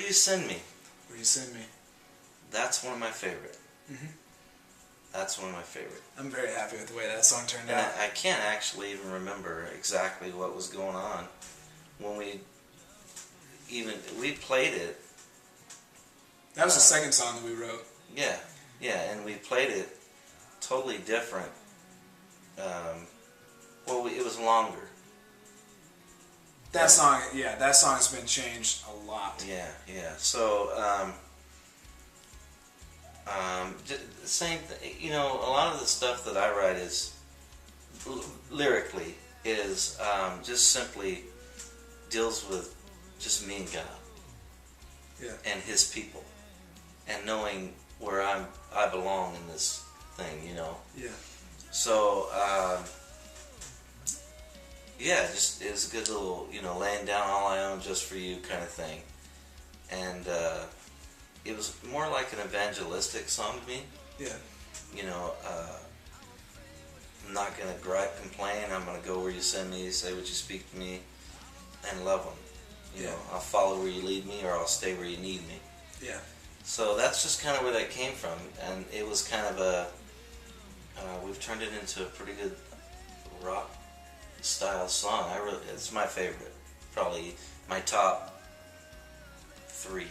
You Send Me? Where You Send Me. That's one of my favorite. Mm-hmm. That's one of my favorite. I'm very happy with the way that song turned And out. I can't actually even remember exactly what was going on when we played it. That was the second song that we wrote. Yeah, and we played it totally different. It was longer. That song has been changed a lot. Yeah. So, same. You know, a lot of the stuff that I write is lyrically is just simply deals with just me and God. Yeah. And His people, and knowing where I belong in this thing. You know. Yeah. So. Just it was a good little, laying down all I own just for you kind of thing. And it was more like an evangelistic song to me. Yeah. I'm not going to gripe, complain. I'm going to go where you send me, say what you speak to me, and love them. You know, I'll follow where you lead me, or I'll stay where you need me. Yeah. So that's just kind of where that came from. And it was kind of we've turned it into a pretty good rock style song. It's my favorite, probably my top 3.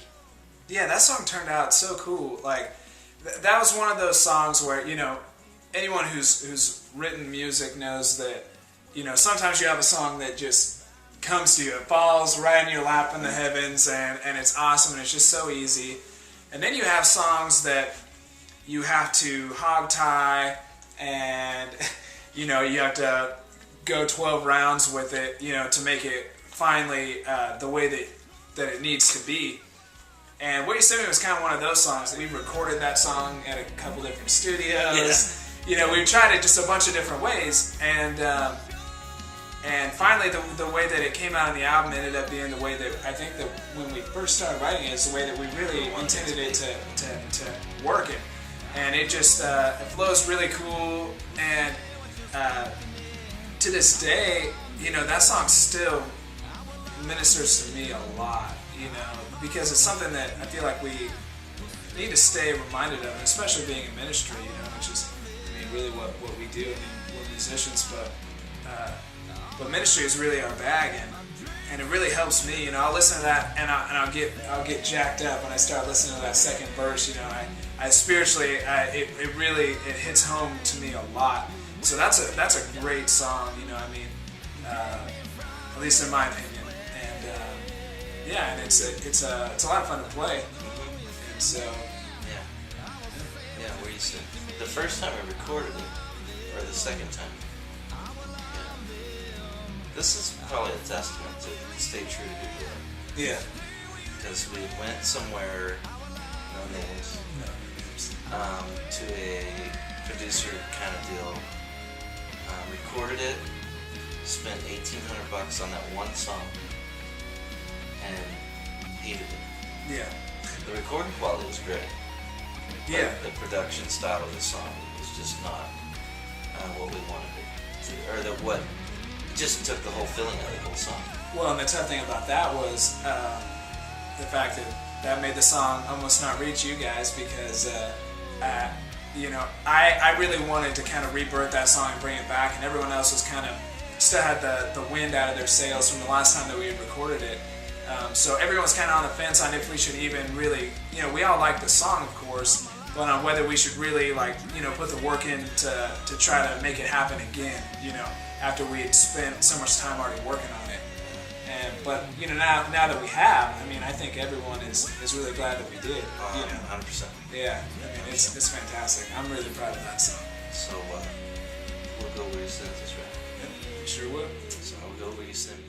Yeah, that song turned out so cool. Like that was one of those songs where anyone who's written music knows that sometimes you have a song that just comes to you, it falls right in your lap in the heavens, and it's awesome and it's just so easy. And then you have songs that you have to hog tie and you have to go 12 rounds with it, to make it finally the way that it needs to be. And What You Send Me was kind of one of those songs. We recorded that song at a couple different studios. Yeah. We tried it just a bunch of different ways, and finally the way that it came out on the album ended up being the way that I think that when we first started writing it, it's the way that we really intended it to work it. And it just it flows really cool, and to this day, that song still ministers to me a lot, because it's something that I feel like we need to stay reminded of, especially being in ministry, which is, really what we do. We're musicians, but ministry is really our bag, and it really helps me. I'll listen to that, and I'll get jacked up when I start listening to that second verse. I spiritually, it really hits home to me a lot. So that's a great song, at least in my opinion. And and it's a lot of fun to play. And so Where You Send Me. The first time I recorded it, or the second time. This is probably a testament to stay true to who you are. Yeah. Because we went somewhere, no names, to a producer kind of deal. Recorded it, spent $1,800 on that one song, and hated it. Yeah. The recording quality was great. Yeah. But the production style of the song was just not what we wanted it to, or what just took the whole feeling out of the whole song. Well, and the tough thing about that was the fact that made the song almost not reach you guys, because I really wanted to kind of rebirth that song and bring it back, and everyone else was kind of still had the wind out of their sails from the last time that we had recorded it. So everyone was kind of on the fence on if we should even really, we all like the song, of course, but on whether we should really put the work in to try to make it happen again, after we had spent so much time already working on it. But now that we have, I think everyone is really glad that we did. 100%. Yeah, it's fantastic. I'm really proud of that song. So we'll go where you send us, right? Yeah, sure will. So I'll go where you send me.